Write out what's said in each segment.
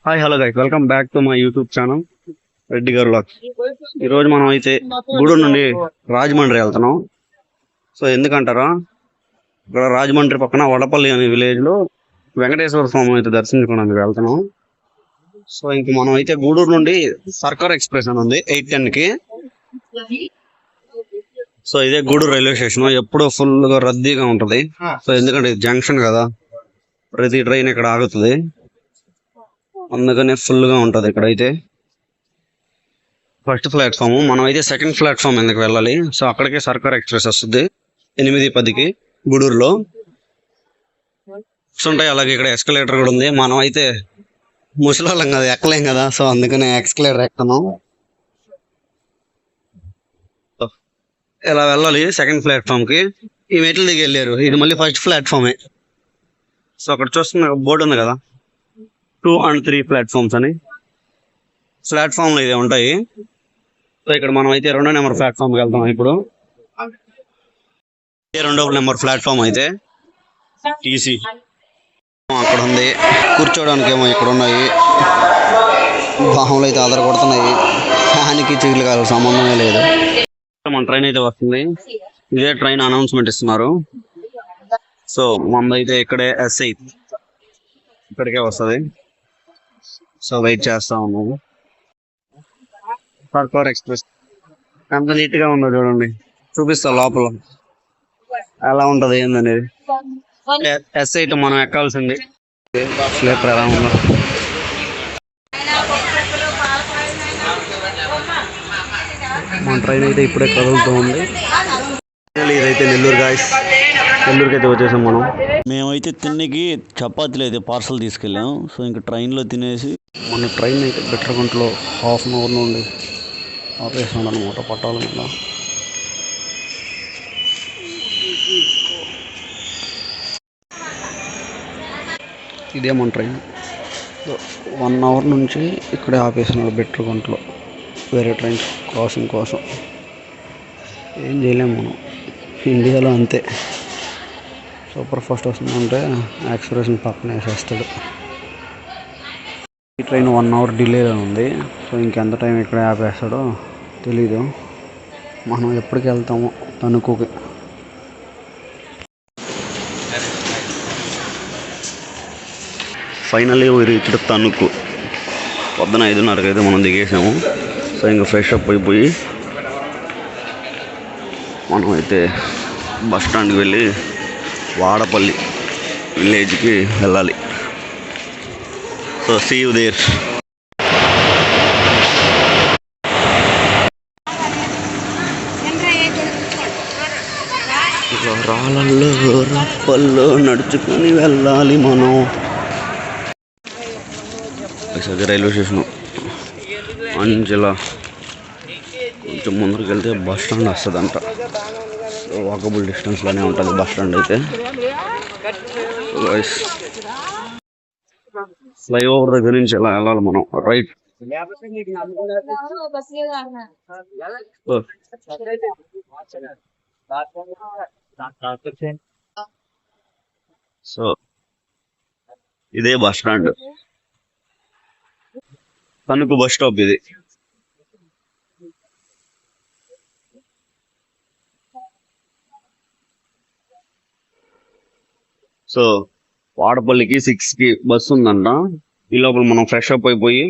Hi hello guys, welcome back to my YouTube channel Reddy గారు vlogs. ఈ రోజు మనం అయితే గూడూరు నుండి రాజమండ్రి వెళ్తున్నాం. సో ఎందుకంటారా, ఇక్కడ రాజమండ్రి పక్కన వడపల్లి అనే విలేజ్ లో వెంకటేశ్వర స్వామి అయితే దర్శించుకోవడానికి వెళ్తున్నాం. సో ఇంక మనం అయితే గూడూరు నుండి సర్కార్ ఎక్స్ప్రెస్ అని ఉంది 8:10 కి. సో ఇదే గూడూరు రైల్వే స్టేషన్, ఎప్పుడు ఫుల్ గా రద్దీగా ఉంటది. సో ఎందుకంటే జంక్షన్ కదా, ప్రతి ట్రైన్ ఇక్కడ ఆగుతుంది, అందుకనే ఫుల్ గా ఉంటది. ఇక్కడైతే ఫస్ట్ ప్లాట్ఫామ్, మనం అయితే సెకండ్ ప్లాట్ఫామ్ ఎందుకు వెళ్ళాలి. సో అక్కడికే సర్కార్ ఎక్స్ప్రెస్ వస్తుంది 8:10కి గూడూరులో ఉంటాయి. అలాగే ఇక్కడ ఎస్కలేటర్ కూడా ఉంది. మనం అయితే ముసలాళ్ళం కదా, ఎక్కలేం కదా, సో అందుకనే ఎక్స్కలేటర్ ఎక్కుతున్నాం. ఇలా వెళ్ళాలి సెకండ్ ప్లాట్ఫామ్ కి. ఈ మెట్ల దిగి వెళ్ళారు, ఇది మళ్ళీ ఫస్ట్ ప్లాట్ఫామే. సో అక్కడ చూస్తున్న బోర్డు ఉంది కదా, 2 and 3 ప్లాట్ఫామ్స్ అని. ప్లాట్ఫామ్లు ఇదే ఉంటాయి. సో ఇక్కడ మనం అయితే 2వ నెంబర్ ప్లాట్ఫామ్కి వెళ్తాం. ఇప్పుడు 2వ నెంబర్ ప్లాట్ఫామ్ అయితే టీసీ అక్కడ ఉంది. కూర్చోడానికి ఏమో ఇక్కడ ఉన్నాయి, బాహువులు అయితే ఆధార కొడుతున్నాయి. ఫ్యాన్కి చిగులు కాదు సంబంధమే లేదు. మన ట్రైన్ అయితే వస్తుంది, ఇదే ట్రైన్ అనౌన్స్మెంట్ ఇస్తున్నారు. సో మనదైతే ఇక్కడే ఎస్ఐ ఇక్కడికే వస్తుంది. సో వెయిట్ చేస్తా ఉన్నాము. సర్కార్ ఎక్స్ప్రెస్ ఎంత నీట్ గా ఉందో చూడండి, చూపిస్తా లోపల ఎలా ఉంటది ఏందనేది. ఎస్ఐ మనం ఎక్కాల్సింది. స్లీపర్ ఎలా ఉందో మన ట్రైన్ అయితే ఇప్పుడే కదులుతూ ఉంది. ఇదైతే నెల్లూరు గాయస్, నెల్లూరుకి అయితే వచ్చేసాం మనం. మేమైతే తిన్నకి చపాతీలు అయితే పార్సల్ తీసుకెళ్ళాం. సో ఇంకా ట్రైన్లో తినేసి మన ట్రైన్ అయితే బిట్రగుంటలో ½ అవర్ నుండి ఆపేస్తున్నాడు అనమాట, పట్టాల మీద. ఇదే మన ట్రైన్. 1 అవర్ నుంచి ఇక్కడే ఆపేస్తున్నాడు బిట్రగుంటలో, వేరే ట్రైన్స్ క్రాసింగ్ కోసం. ఏం చేయలేము మనం, ఇండియాలో అంతే. సూపర్ ఫాస్ట్ వస్తుందంటే యాక్సిలరేషన్ పక్కన వేసేస్తాడు. ఈ ట్రైన్ 1 అవర్ డిలేలో ఉంది. సో ఇంకెంత టైం ఇక్కడ ఆపేస్తాడో తెలీదు. మనం ఎప్పటికి వెళ్తామో తణుకుకి. Finally reached Tanuku. పొద్దున 5:30కి అయితే మనం దిగేసాము. సో ఇంకా ఫ్రెష్ అప్ అయిపోయి మనం అయితే బస్ స్టాండ్కి వెళ్ళి వాడపల్లి విలేజ్కి వెళ్ళాలి. So see you there. రాళ్ళల్లో రప్పల్లో నడుచుకొని వెళ్ళాలి మనం. రైల్వే స్టేషన్ అంచెలా కొంచెం ముందరికి వెళ్తే బస్ స్టాండ్ వస్తుందంట. వాకబుల్ డిస్టెన్స్లోనే ఉంటుంది బస్ స్టాండ్ అయితే. ఫ్లైఓవర్ దగ్గర నుంచి ఎలా వెళ్ళాలి మనం, రైట్. సో ఇదే bus stand, Tanuku bus stop ఇది. సో వాడపల్లికి 6కి బస్సు ఉందంట. ఈ లోపల మనం ఫ్రెష్ అప్ అయిపోయి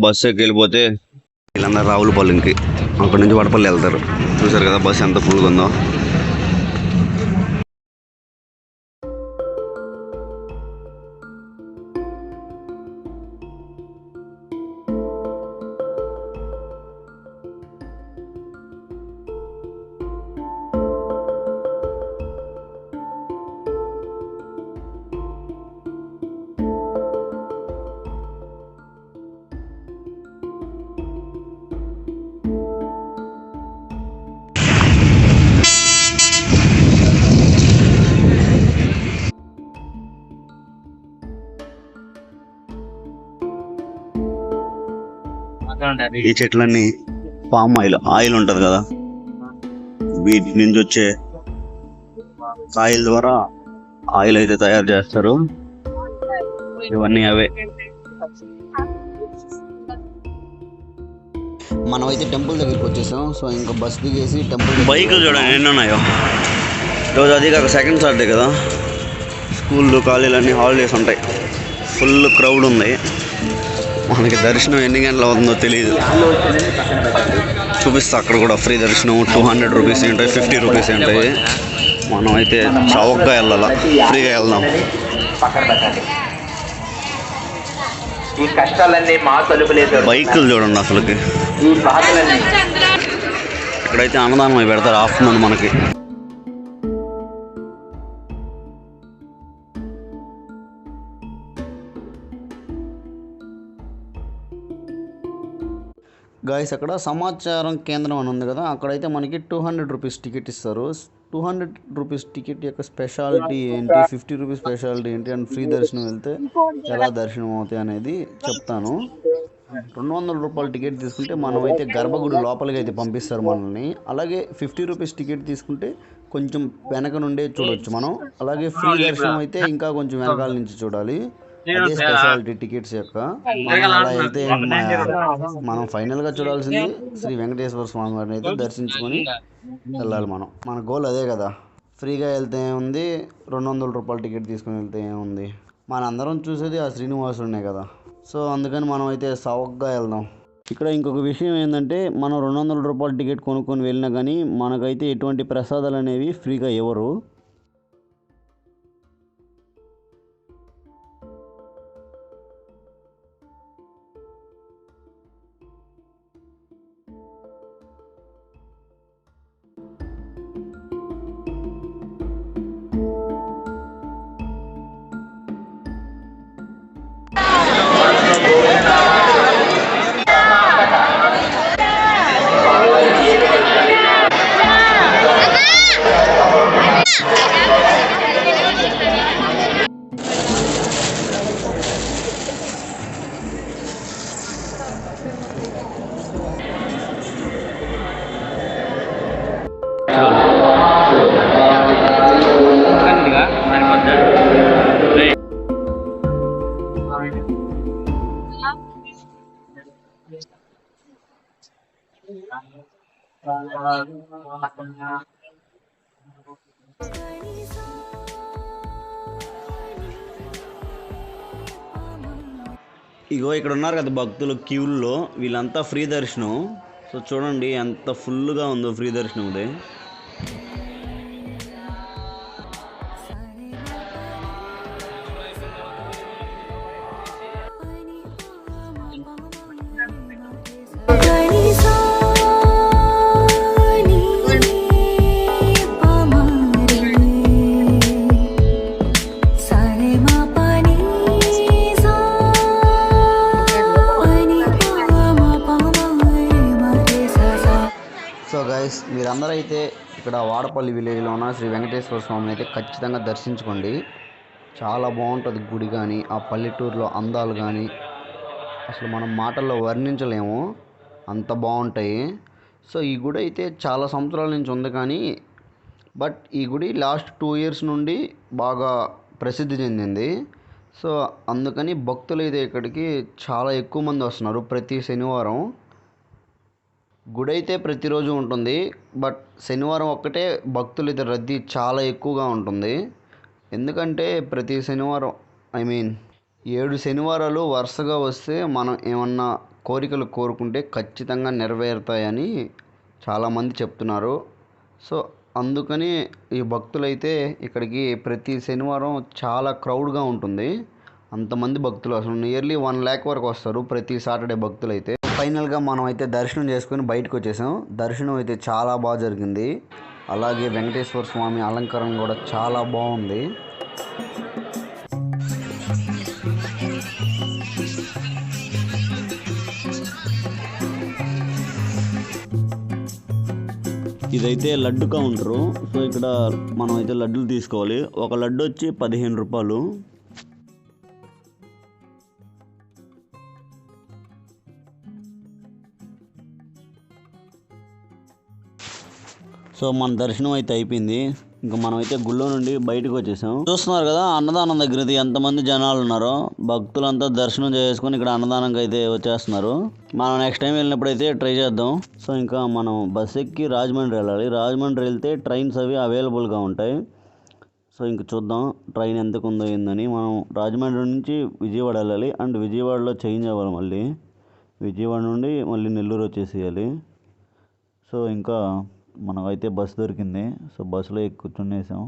బస్సు ఎక్కి వెళ్ళిపోతే వీళ్ళందరూ రావులపల్లికి, అక్కడి నుంచి వాడపల్లి వెళ్తారు. చూసారు కదా బస్సు ఎంత ఫుల్గా ఉందో. ఈ చెట్లన్నీ పామ్ ఆయిల్ ఉంటది కదా, వీటి నుంచి వచ్చే ఆయిల్ ద్వారా ఆయిల్ అయితే తయారు చేస్తారు. ఇవన్నీ అవే. మనమైతే టెంపుల్ దగ్గరికి వచ్చేసాం. సో ఇంకా బస్ దిగేసి టెంపుల్ బైకులు చూడండి ఎన్ని ఉన్నాయో. రోజు అది కాక సెకండ్ సాటర్డే కదా, స్కూళ్ళు కాలేజీలు అన్నీ హాలిడేస్ ఉంటాయి. ఫుల్ క్రౌడ్ ఉంది. మనకి దర్శనం ఎన్ని గంటలు అవుతుందో తెలియదు. చూపిస్తా అక్కడ కూడా ఫ్రీ దర్శనం 200 రూపీస్ ఉంటాయి, 50 రూపీస్ ఉంటాయి. మనం అయితే చౌకగా వెళ్ళాలా, ఫ్రీగా వెళ్దాం. ఈ కష్టాలన్నీ మా తలుపులేదు. బైకులు చూడండి అసలుకి. ఈ బాధలన్నీ ఇక్కడైతే అన్నదానం అవి పెడతారు ఆఫ్టర్నూన్ మనకి. గాయస్ అక్కడ సమాచారం కేంద్రం అని ఉంది కదా, అక్కడైతే మనకి 200 రూపీస్ టికెట్ ఇస్తారు. 200 రూపీస్ టికెట్ యొక్క స్పెషాలిటీ ఏంటి, 50 రూపీస్ స్పెషాలిటీ ఏంటి, అండ్ ఫ్రీ దర్శనం వెళ్తే ఎలా దర్శనం అవుతాయి అనేది చెప్తాను. 200 రూపాయల టికెట్ తీసుకుంటే మనం అయితే గర్భగుడి లోపలికి అయితే పంపిస్తారు మనల్ని. అలాగే 50 రూపీస్ టికెట్ తీసుకుంటే కొంచెం వెనక నుండే చూడొచ్చు మనం. అలాగే ఫ్రీ దర్శనం అయితే ఇంకా కొంచెం వెనకాల నుంచి చూడాలి. అదే స్పెషాలిటీ టికెట్స్ యొక్క. మనం అలా వెళ్తే మనం ఫైనల్గా చూడాల్సింది శ్రీ వెంకటేశ్వర స్వామి వారిని అయితే దర్శించుకొని వెళ్ళాలి. మన గోల్ అదే కదా. ఫ్రీగా వెళ్తే ఏముంది, 200 రూపాయల టికెట్ తీసుకుని వెళ్తే ఏముంది, మనందరం చూసేది ఆ శ్రీనివాసుడినే కదా. సో అందుకని మనం అయితే సవగ్గా వెళ్దాం. ఇక్కడ ఇంకొక విషయం ఏంటంటే, మనం 200 రూపాయల టికెట్ కొనుక్కొని వెళ్ళినా కానీ మనకైతే ఎటువంటి ప్రసాదాలు అనేవి ఫ్రీగా ఇవ్వరు. ఇగో ఇక్కడ ఉన్నారు కదా భక్తులు క్యూల్లో, వీళ్ళంతా ఫ్రీ దర్శనం. సో చూడండి ఎంత ఫుల్గా ఉందో ఫ్రీ దర్శనంది. సో గైస్, మీరందరూ అయితే ఇక్కడ వాడపల్లి విలేజ్లో ఉన్న శ్రీ వెంకటేశ్వర స్వామిని అయితే ఖచ్చితంగా దర్శించుకోండి. చాలా బాగుంటుంది గుడి కానీ, ఆ పల్లెటూరులో అందాలు కానీ అసలు మనం మాటల్లో వర్ణించలేము, అంత బాగుంటాయి. సో ఈ గుడి అయితే చాలా సంవత్సరాల నుంచి ఉంది కానీ, బట్ ఈ గుడి లాస్ట్ 2 years నుండి బాగా ప్రసిద్ధి చెందింది. సో అందుకని భక్తులు అయితే ఇక్కడికి చాలా ఎక్కువ మంది వస్తున్నారు ప్రతి శనివారం. గుడి అయితే ప్రతిరోజు ఉంటుంది, బట్ శనివారం ఒక్కటే భక్తులు అయితే రద్దీ చాలా ఎక్కువగా ఉంటుంది. ఎందుకంటే ప్రతి శనివారం 7 శనివారాలు వరుసగా వస్తే మనం ఏమన్నా కోరికలు కోరుకుంటే ఖచ్చితంగా నెరవేరుతాయని చాలామంది చెప్తున్నారు. సో అందుకని ఈ భక్తులైతే ఇక్కడికి ప్రతి శనివారం చాలా క్రౌడ్గా ఉంటుంది. అంతమంది భక్తులు అసలు నియర్లీ 1 lakh వరకు వస్తారు ప్రతి సాటర్డే భక్తులు అయితే. ఫైనల్గా మనం అయితే దర్శనం చేసుకుని బయటకు వచ్చేసాం. దర్శనం అయితే చాలా బాగా జరిగింది. అలాగే వెంకటేశ్వర స్వామి అలంకరణ కూడా చాలా బాగుంది. ఇదైతే లడ్డు కౌంటరు. సో ఇక్కడ మనం అయితే లడ్డులు తీసుకోవాలి. ఒక లడ్డు వచ్చి 15 రూపాయలు. సో మన దర్శనం అయితే అయిపోయింది. ఇంకా మనమైతే గుళ్ళో నుండి బయటకు వచ్చేసాం. చూస్తున్నారు కదా అన్నదానం దగ్గర అయితే ఎంతమంది జనాలు ఉన్నారో. భక్తులంతా దర్శనం చేసుకుని ఇక్కడ అన్నదానంకి అయితే వచ్చేస్తున్నారు. మనం నెక్స్ట్ టైం వెళ్ళినప్పుడు అయితే ట్రై చేద్దాం. సో ఇంకా మనం బస్ ఎక్కి రాజమండ్రి వెళ్ళాలి. రాజమండ్రి వెళ్తే ట్రైన్స్ అవి అవైలబుల్గా ఉంటాయి. సో ఇంక చూద్దాం ట్రైన్ ఎంతకు ఉందో ఏందని. మనం రాజమండ్రి నుంచి విజయవాడ వెళ్ళాలి. అండ్ విజయవాడలో చేంజ్ అవ్వాలి. మళ్ళీ విజయవాడ నుండి మళ్ళీ నెల్లూరు వచ్చేసేయాలి. సో ఇంకా మనకైతే బస్సు దొరికింది. సో బస్సులో ఎక్కి కూర్చునేసాం.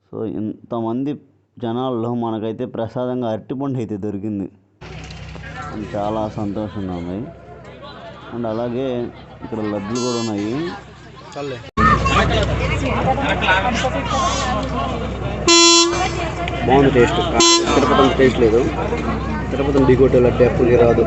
సో ఇంతమంది జనాల్లో మనకైతే ప్రసాదంగా అరటిపండు అయితే దొరికింది. చాలా సంతోషంగా ఉంది. అండ్ అలాగే ఇక్కడ లడ్డులు కూడా ఉన్నాయి. బాగుంది టేస్ట్. తిరుపతి టేస్ట్ లేదు. తిరుపతి ఢీ కొట్టే లడ్డు ఎప్పుడు రాదు.